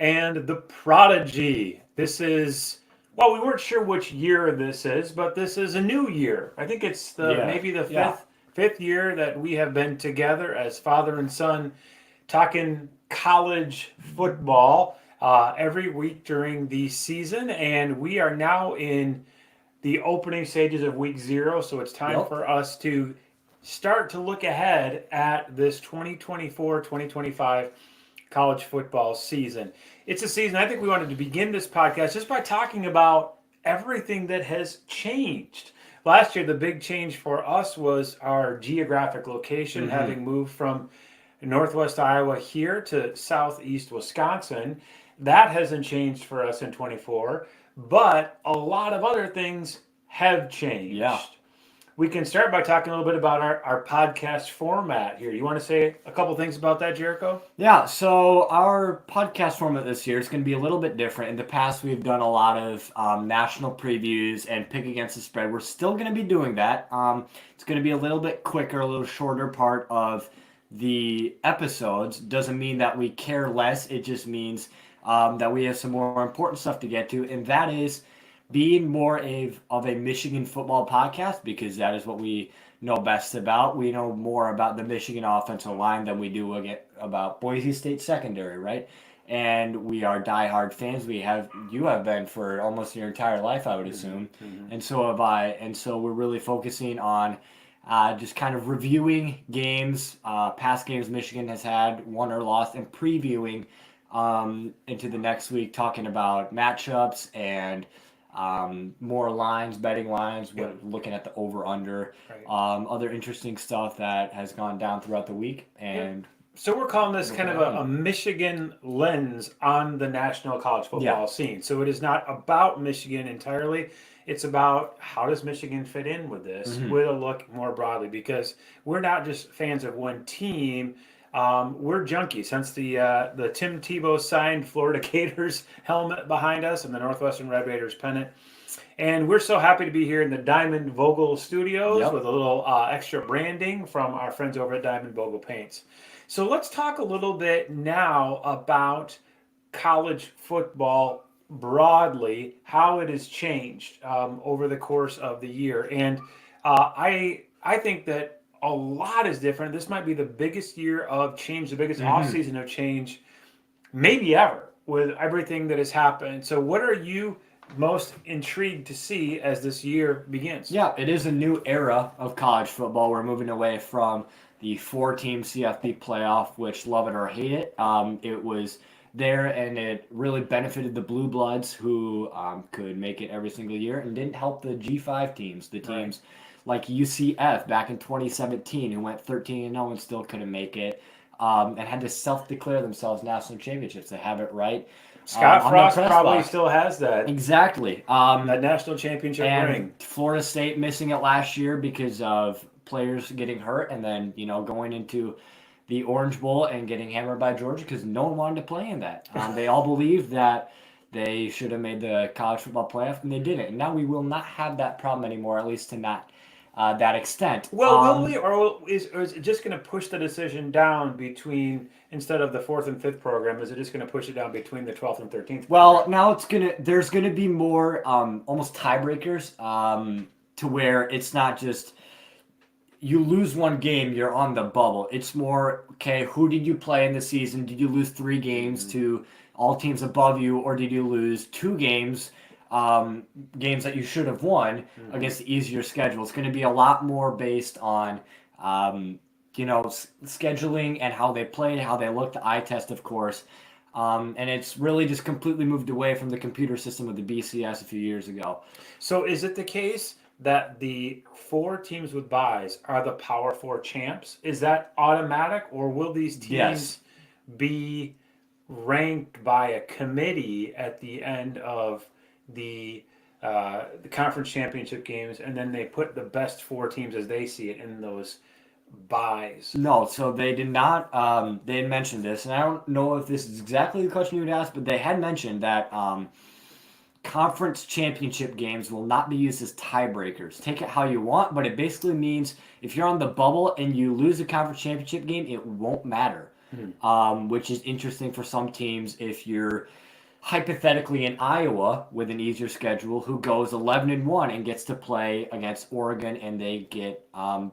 and the Prodigy. This is, well, we weren't sure which year this is, but this is a new year. I think it's maybe the Yeah. fifth year that we have been together as father and son talking college football every week during the season, and we are now in the opening stages of week 0, so it's time Yep. for us to start to look ahead at this 2024-2025 college football season. It's a season, I think we wanted to begin this podcast just by talking about everything that has changed. Last year, the big change for us was our geographic location, Mm-hmm. having moved from northwest Iowa here to southeast Wisconsin. That hasn't changed for us in 24, but a lot of other things have Yeah. changed. We can start by talking a little bit about our podcast format here. You want to say a couple things about that, Jericho? Yeah, so our podcast format this year is going to be a little bit different. In the past, we've done a lot of national previews and pick against the spread. We're still going to be doing that. It's going to be a little bit quicker, a little shorter part of the episodes. Doesn't mean that we care less. It just means that we have some more important stuff to get to, and that is being more of a Michigan football podcast because that is what we know best about. We know more about the Michigan offensive line than we do about Boise State secondary, right? And we are diehard fans. You have been for almost your entire life, I would assume, and so have I. And so we're really focusing on just kind of reviewing games, past games Michigan has had, won or lost, and previewing into the next week, talking about matchups and more lines, betting lines, looking at the over/under, Right. other interesting stuff that has gone down throughout the week. And So we're calling this kind of a Michigan lens on the national college yeah, football scene. So it is not about Michigan entirely. It's about how does Michigan fit in with this, hmm with a look more broadly, because we're not just fans of one team. We're junkies. Hence the Tim Tebow signed Florida Gators helmet behind us and the Northwestern Red Raiders pennant. And we're so happy to be here in the Diamond Vogel Studios yep, with a little extra branding from our friends over at Diamond Vogel Paints. So let's talk a little bit now about college football broadly, how it has changed over the course of the year. And I think that a lot is different. This might be the biggest year of change, the biggest hmm offseason of change maybe ever with everything that has happened. So what are you most intrigued to see as this year begins? yeah. It is a new era of college football. We're moving away from the four-team CFP playoff, which love it or hate it. It was there, and it really benefited the Blue Bloods, who could make it every single year, and didn't help the G5 teams, the Right. teams like UCF back in 2017, who went 13-0 and still couldn't make it, and had to self-declare themselves national championships. They have it right Scott on their Frost press probably box. still has Exactly. that national championship And ring. Florida State missing it last year because of players getting hurt, and then going into the Orange Bowl and getting hammered by Georgia because no one wanted to play in that. They all believed that they should have made the college football playoff, and they didn't. And now we will not have that problem anymore, at least to not that extent. Well, will we, or is it just going to push the decision down between instead of the fourth and fifth program? Is it just going to push it down between the 12th and 13th Well, program? now there's gonna be more almost tiebreakers to where it's not just you lose one game, you're on the bubble. It's more, okay, who did you play in the season? Did you lose 3 games to all teams above you, or did you lose 2 games, games that you should have won against the easier schedule? It's going to be a lot more based on, scheduling and how they played, how they looked, the eye test, of course. And it's really just completely moved away from the computer system with the BCS a few years ago. So is it the case that the four teams with buys are the Power Four champs? Is that automatic, or will these Yes. teams be ranked by a committee at the end of the the conference championship games, and then they put the best four teams as they see it in those buys? No, so they did not. They had mentioned this, and I don't know if this is exactly the question you would ask, but they had mentioned that conference championship games will not be used as tiebreakers. Take it how you want, but it basically means if you're on the bubble and you lose a conference championship game, it won't matter. which is interesting for some teams if you're hypothetically in Iowa with an easier schedule who goes 11-1 and gets to play against Oregon and they get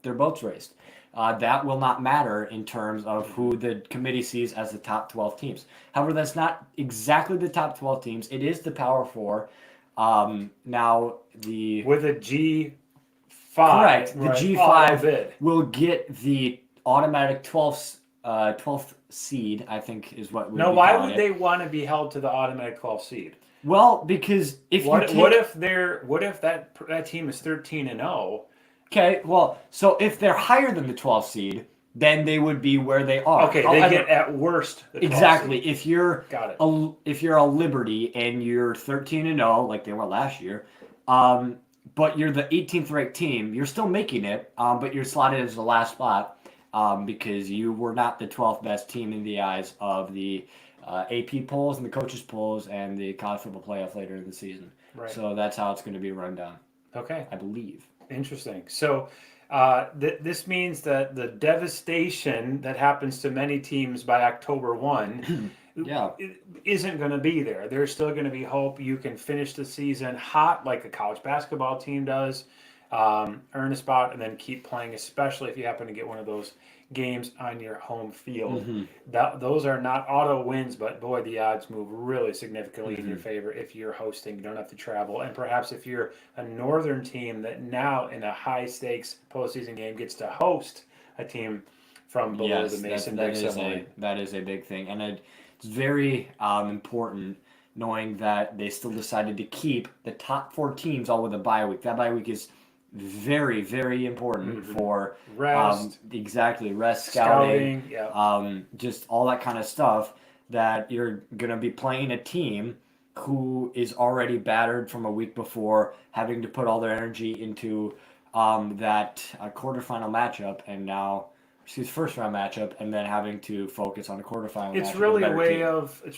their boats raced. That will not matter in terms of who the committee sees as the top 12 teams. However, that's not exactly the top 12 teams. It is the Power Four. Now the with a G5. Correct. The right, G5 will get the automatic 12th seed, I think is what we why would they want to be held to the automatic 12th seed? Well, because what if that team is 13-0? Okay, well, so if they're higher than the 12th seed, then they would be where they are. Okay, they get at worst the 12th exactly. seed. If you're Got it. if you're a Liberty and you're 13-0 like they were last year, but you're the 18th ranked team, you're still making it, but you're slotted as the last spot because you were not the 12th best team in the eyes of the AP polls and the coaches polls and the college football playoff later in the season. Right. So that's how it's going to be run down. Okay. I believe. Interesting. So this means that the devastation that happens to many teams by October 1 isn't going to be there. There's still going to be hope. You can finish the season hot like a college basketball team does, earn a spot, and then keep playing, especially if you happen to get one of those games on your home field. Those are not auto wins, but boy, the odds move really significantly in your favor if you're hosting. You don't have to travel, and perhaps if you're a northern team that now in a high stakes postseason game gets to host a team from below the Mason-Dixon line. That is a big thing, and it's very important knowing that they still decided to keep the top 4 teams all with a bye week. That bye week is very, very important for rest, scouting, yeah. Just all that kind of stuff. That you're going to be playing a team who is already battered from a week before, having to put all their energy into that quarterfinal matchup, and now first round matchup, and then having to focus on a quarterfinal. It's matchup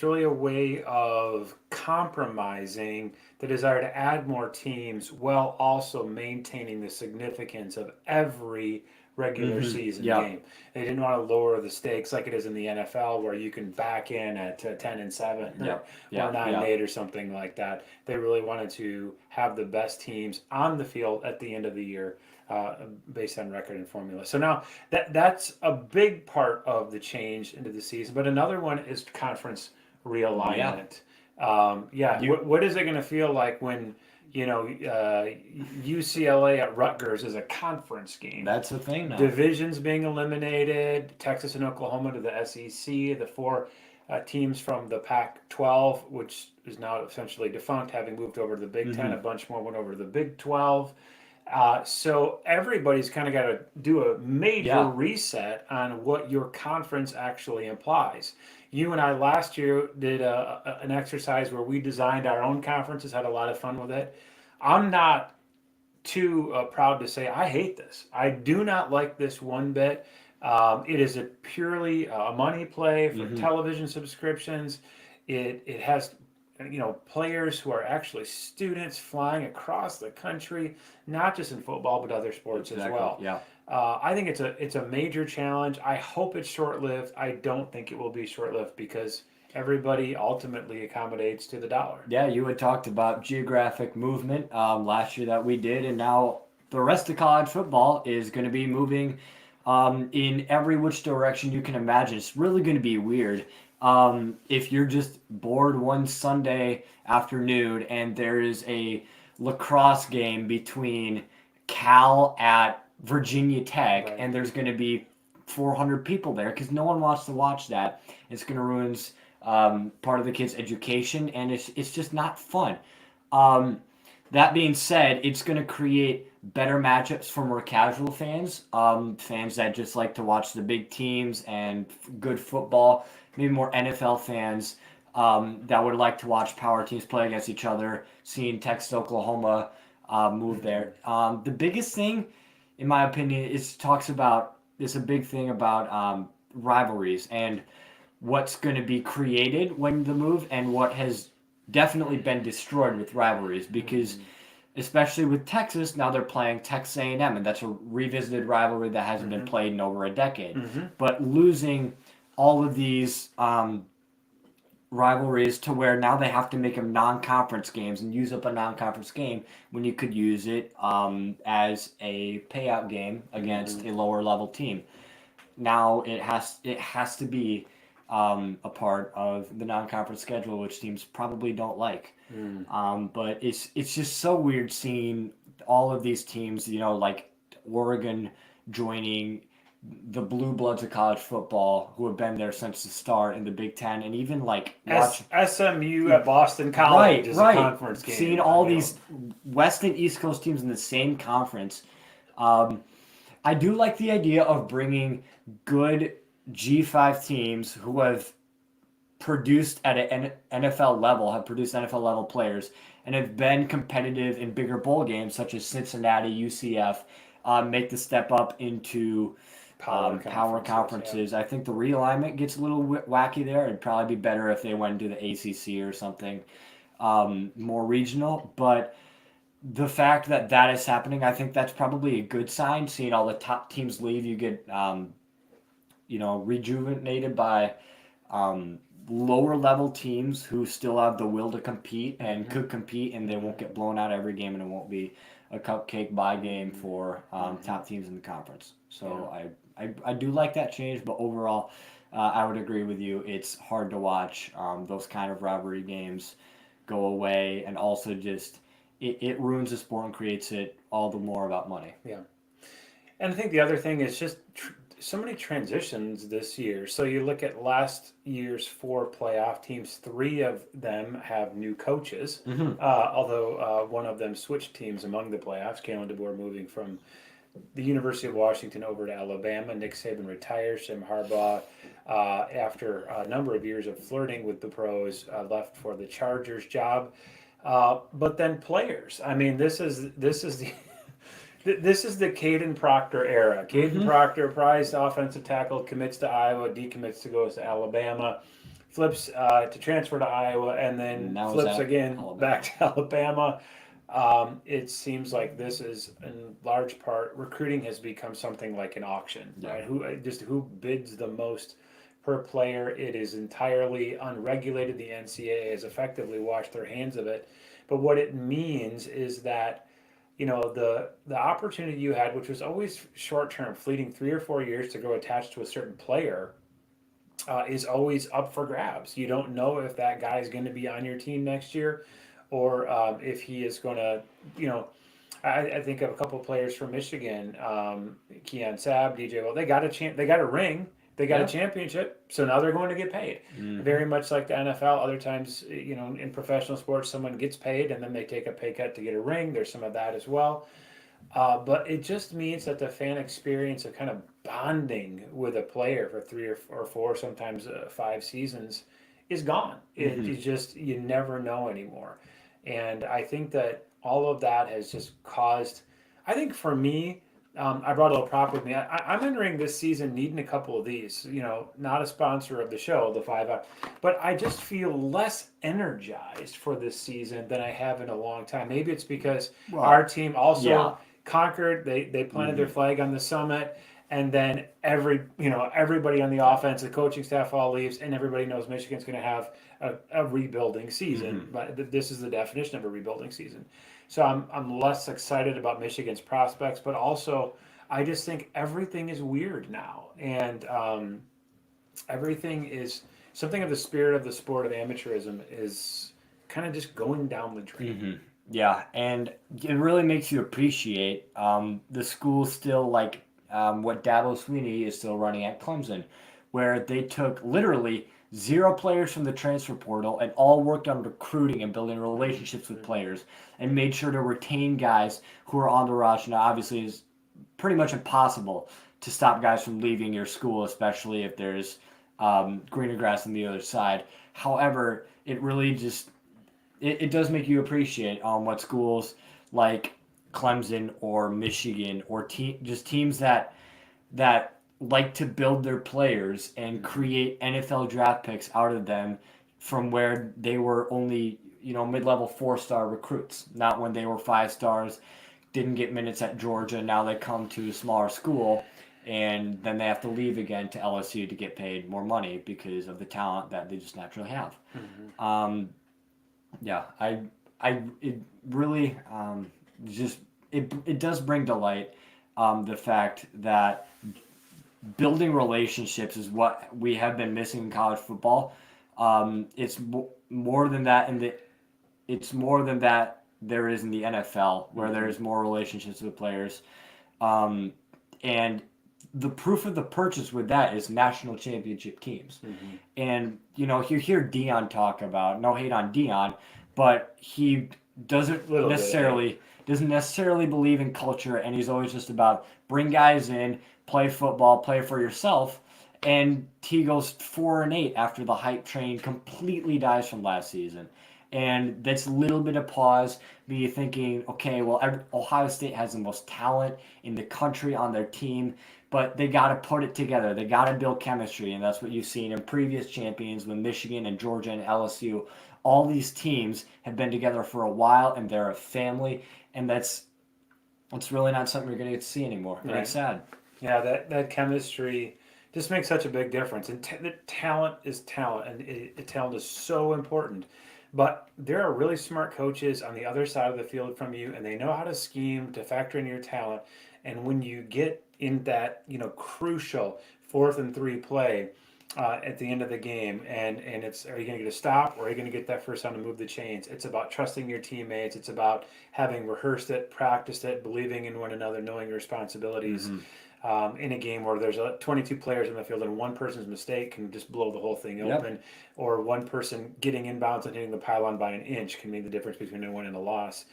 really a way of compromising the desire to add more teams while also maintaining the significance of every regular season game. They didn't want to lower the stakes like it is in the NFL, where you can back in at 10-7 or 9-8 or something like that. They really wanted to have the best teams on the field at the end of the year. Based on record and formula. So now that's a big part of the change into the season. But another one is conference realignment. What is it going to feel like when UCLA at Rutgers is a conference game? That's the thing now. Divisions being eliminated. Texas and Oklahoma to the SEC. The 4 teams from the Pac-12, which is now essentially defunct, having moved over to the Big Ten. A bunch more went over to the Big 12. So everybody's kind of got to do a major reset on what your conference actually implies. You and I last year did an exercise where we designed our own conferences, had a lot of fun with it. I'm not too proud to say I hate this. I do not like this one bit. It is purely a money play for television subscriptions. It has players who are actually students flying across the country, not just in football, but other sports as well. Yeah. I think it's a major challenge. I hope it's short-lived. I don't think it will be short-lived because everybody ultimately accommodates to the dollar. Yeah, you had talked about geographic movement last year that we did, and now the rest of college football is going to be moving in every which direction you can imagine. It's really going to be weird. If you're just bored one Sunday afternoon and there is a lacrosse game between Cal at Virginia Tech and there's going to be 400 people there because no one wants to watch that. It's going to ruin part of the kids' education, and it's just not fun. That being said, it's going to create better matchups for more casual fans, fans that just like to watch the big teams and good football. Maybe more NFL fans that would like to watch power teams play against each other, seeing Texas, Oklahoma move there. The biggest thing, in my opinion, is a big thing about rivalries and what's going to be created when the move and what has definitely been destroyed with rivalries because especially with Texas, now they're playing Texas A&M, and that's a revisited rivalry that hasn't been played in over a decade. But losing all of these rivalries to where now they have to make them non-conference games and use up a non-conference game when you could use it as a payout game against a lower level team. Now it has to be a part of the non-conference schedule, which teams probably don't like. But it's just so weird seeing all of these teams, like Oregon joining the blue bloods of college football who have been there since the start in the Big Ten, and even like SMU at Boston College is a conference game. Seeing all these West and East Coast teams in the same conference. I do like the idea of bringing good G5 teams who have produced at an NFL level, have produced NFL level players, and have been competitive in bigger bowl games such as Cincinnati, UCF, make the step up into power conferences. Yeah. I think the realignment gets a little wacky there. It'd probably be better if they went to the ACC or something more regional. But the fact that that is happening, I think that's probably a good sign. Seeing all the top teams leave, you get rejuvenated by lower level teams who still have the will to compete and could compete, and they won't get blown out every game, and it won't be a cupcake bye game for top teams in the conference. So yeah. I do like that change, but overall, I would agree with you. It's hard to watch those kind of rivalry games go away, and also just it ruins the sport and creates it all the more about money. Yeah. And I think the other thing is just so many transitions this year. So you look at last year's 4 playoff teams, 3 of them have new coaches, although one of them switched teams among the playoffs. Kalen DeBoer moving from the University of Washington over to Alabama. Nick Saban retires. Jim Harbaugh, after a number of years of flirting with the pros, left for the Chargers job. But then players. I mean, this is the Caden Proctor era. Caden Proctor, prized offensive tackle, commits to Iowa, decommits to goes to Alabama, flips to transfer to Iowa, and then flips again back to Alabama. It seems like this is in large part recruiting has become something like an auction, right? Who bids the most per player? It is entirely unregulated. The NCAA has effectively washed their hands of it. But what it means is that the opportunity you had, which was always short-term, fleeting 3 or 4 years to grow attached to a certain player, is always up for grabs. You don't know if that guy is going to be on your team next year, or if he is going to, I think of a couple of players from Michigan, Keon Sabb, DJ. Well, they got a ring. They got a championship, so now they're going to get paid. Very much like the NFL. Other times, in professional sports, someone gets paid and then they take a pay cut to get a ring. There's some of that as well. But it just means that the fan experience of kind of bonding with a player for 3 or 4, sometimes 5 seasons is gone. It just, you never know anymore. And I think that all of that has just caused, I think for me, I brought a little prop with me. I'm entering this season needing a couple of these. Not a sponsor of the show, the 5 but I just feel less energized for this season than I have in a long time. Maybe it's because our team also conquered. They planted their flag on the summit, and then everybody on the offense, the coaching staff all leaves, and everybody knows Michigan's going to have a rebuilding season. But this is the definition of a rebuilding season. So I'm less excited about Michigan's prospects, but also I just think everything is weird now, and everything is something of the spirit of the sport of amateurism is kind of just going down the drain. Yeah, and it really makes you appreciate the school still like what Dabo Swinney is still running at Clemson, where they took literally 0 players from the transfer portal and all worked on recruiting and building relationships with players and made sure to retain guys who are on the roster. Now, obviously, it's pretty much impossible to stop guys from leaving your school, especially if there's greener grass on the other side. However, it really just it does make you appreciate what schools like Clemson or Michigan or teams that like to build their players and create NFL draft picks out of them from where they were only, mid-level 4-star recruits, not when they were 5 stars, didn't get minutes at Georgia. Now they come to a smaller school and then they have to leave again to LSU to get paid more money because of the talent that they just naturally have. Yeah, it really just it does bring to light the fact that building relationships is what we have been missing in college football. It's more than that it's more than that there is in the NFL, where there's more relationships with players. And the proof of the purchase with that is national championship teams. And, you hear Dion talk about, no hate on Dion, but he doesn't necessarily believe in culture, and he's always just about bring guys in, play football, play for yourself. And he goes 4-8 after the hype train completely dies from last season. And that's a little bit of pause, me thinking, okay, well, Ohio State has the most talent in the country on their team, but they got to put it together. They got to build chemistry, and that's what you've seen in previous champions with Michigan and Georgia and LSU. All these teams have been together for a while, and they're a family, and it's really not something you're going to get to see anymore. And it's sad. Yeah, that chemistry just makes such a big difference. And the talent is talent, and talent is so important. But there are really smart coaches on the other side of the field from you, and they know how to scheme to factor in your talent. And when you get in that, crucial 4th and 3 play at the end of the game, and it's, are you going to get a stop, or are you going to get that first down to move the chains? It's about trusting your teammates. It's about having rehearsed it, practiced it, believing in one another, knowing your responsibilities. In a game where there's 22 players in the field, and one person's mistake can just blow the whole thing open, or one person getting inbounds and hitting the pylon by an inch can make the difference between a win and a loss,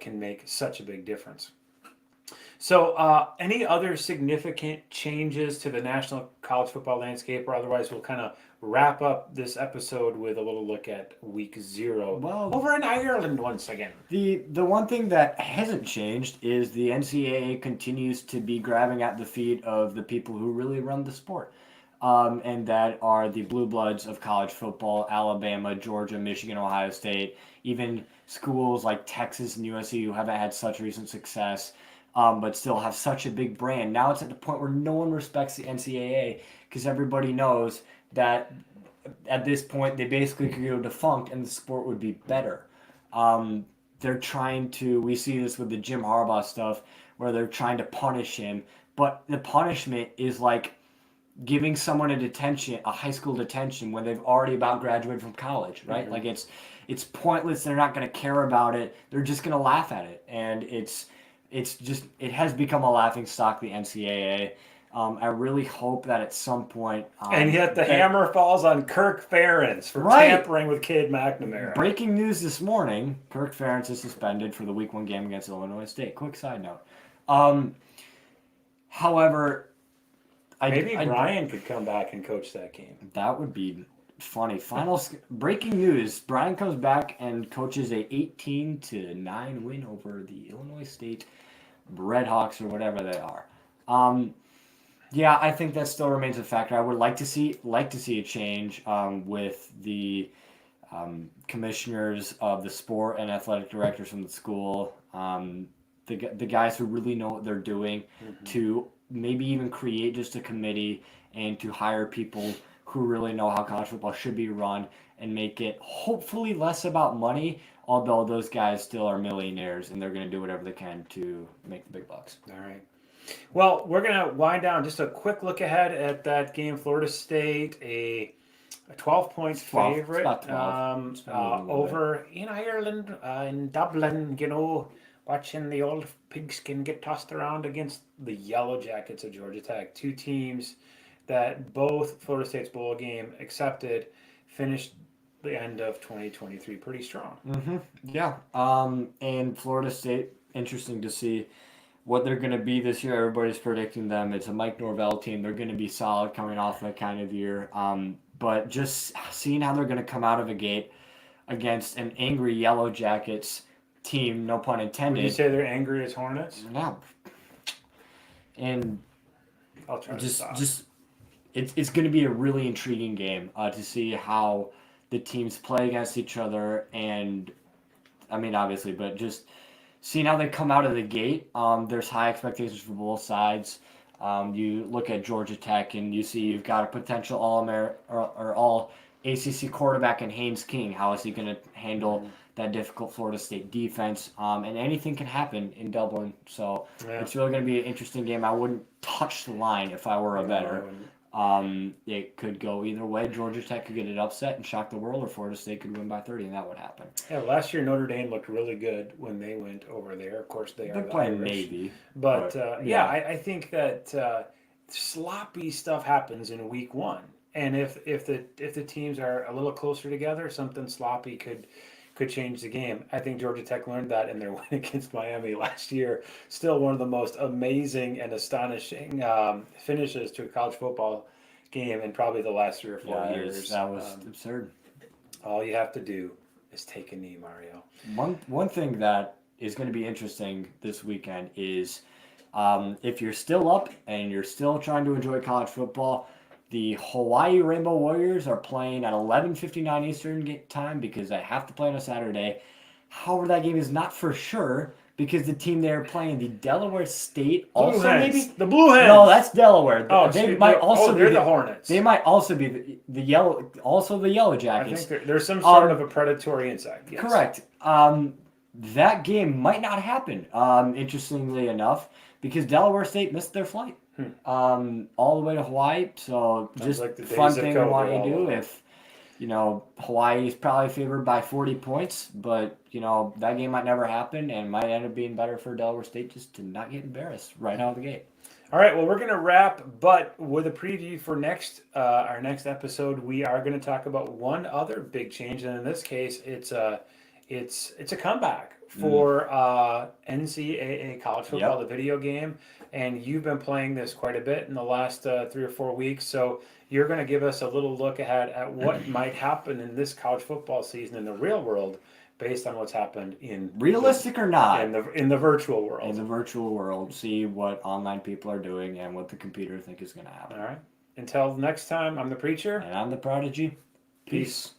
can make such a big difference. So any other significant changes to the national college football landscape, or otherwise we'll kind of wrap up this episode with a little look at week 0 over in Ireland once again. The one thing that hasn't changed is the NCAA continues to be grabbing at the feet of the people who really run the sport. And that are the blue bloods of college football: Alabama, Georgia, Michigan, Ohio State, even schools like Texas and USC who haven't had such recent success, but still have such a big brand. Now it's at the point where no one respects the NCAA because everybody knows that at this point they basically could go defunct and the sport would be better. They're trying to, we see this with the Jim Harbaugh stuff, where they're trying to punish him, but the punishment is like giving someone a high school detention when they've already about graduated from college, right? Like it's pointless. They're not going to care about it. They're just going to laugh at it. And it has become a laughing stock, the NCAA. I really hope that at some point... and yet the hammer falls on Kirk Ferentz for tampering with Cade McNamara. Breaking news this morning, Kirk Ferentz is suspended for the Week 1 game against Illinois State. Quick side note. However... Maybe Brian could come back and coach that game. That would be funny. Breaking news. Brian comes back and coaches a 18-9 win over the Illinois State Redhawks, or whatever they are. Yeah, I think that still remains a factor. I would like to see a change with the commissioners of the sport and athletic directors from the school, the guys who really know what they're doing, to maybe even create just a committee and to hire people who really know how college football should be run and make it hopefully less about money, although those guys still are millionaires and they're going to do whatever they can to make the big bucks. All right. Well, we're going to wind down. Just a quick look ahead at that game. Florida State, a 12-point favorite over in Ireland, in Dublin, watching the old pigskin get tossed around against the Yellow Jackets of Georgia Tech. Two teams that both Florida State's bowl game accepted, finished the end of 2023 pretty strong. Yeah. And Florida State, interesting to see what they're going to be this year. Everybody's predicting them. It's a Mike Norvell team. They're going to be solid coming off that kind of year. But just seeing how they're going to come out of a gate against an angry Yellow Jackets team, no pun intended. Would you say they're angry as Hornets? Yeah. And I'll try it's going to be a really intriguing game to see how the teams play against each other. And I mean, obviously, but just seeing how they come out of the gate. There's high expectations for both sides. You look at Georgia Tech and you see you've got a potential all ACC quarterback in Haynes King. How is he going to handle that difficult Florida State defense? And anything can happen in Dublin. So it's really going to be an interesting game. I wouldn't touch the line if I were a bettor. It could go either way. Georgia Tech could get it upset and shock the world, or Florida State could win by 30, and that would happen. Yeah, last year Notre Dame looked really good when they went over there. Of course, they're playing Irish. Navy. But I think that sloppy stuff happens in week one. And if the teams are a little closer together, something sloppy could change the game. I think Georgia Tech learned that in their win against Miami last year. Still one of the most amazing and astonishing finishes to a college football game in probably the last 3 or 4 years. That was absurd. All you have to do is take a knee, Mario. One thing that is going to be interesting this weekend is if you're still up and you're still trying to enjoy college football, the Hawaii Rainbow Warriors are playing at 11:59 Eastern time because they have to play on a Saturday. However, that game is not for sure because the team they're playing, the Delaware State, Blue also Hens. maybe The Blue Hens. No, that's Delaware. Oh, they might also they're be the Hornets. They might also be the yellow, also the Yellow Jackets. I think there's some sort of a predatory insect. Yes. Correct. That game might not happen. Interestingly enough, because Delaware State missed their flight. All the way to Hawaii. So Sounds just like the days fun of thing I COVID want you to all do. over. If Hawaii is probably favored by 40 points, but that game might never happen and might end up being better for Delaware State just to not get embarrassed right out of the gate. All right, well, we're going to wrap, but with a preview for our next episode, we are going to talk about one other big change, and in this case, it's a comeback for NCAA college football, the video game, and you've been playing this quite a bit in the last 3 or 4 weeks, so you're going to give us a little look ahead at what might happen in this college football season in the real world based on what's happened in realistic or not in the virtual world. In the virtual world, see what online people are doing and what the computer think is going to happen. All right. Until next time, I'm the Preacher. And I'm the Prodigy. Peace.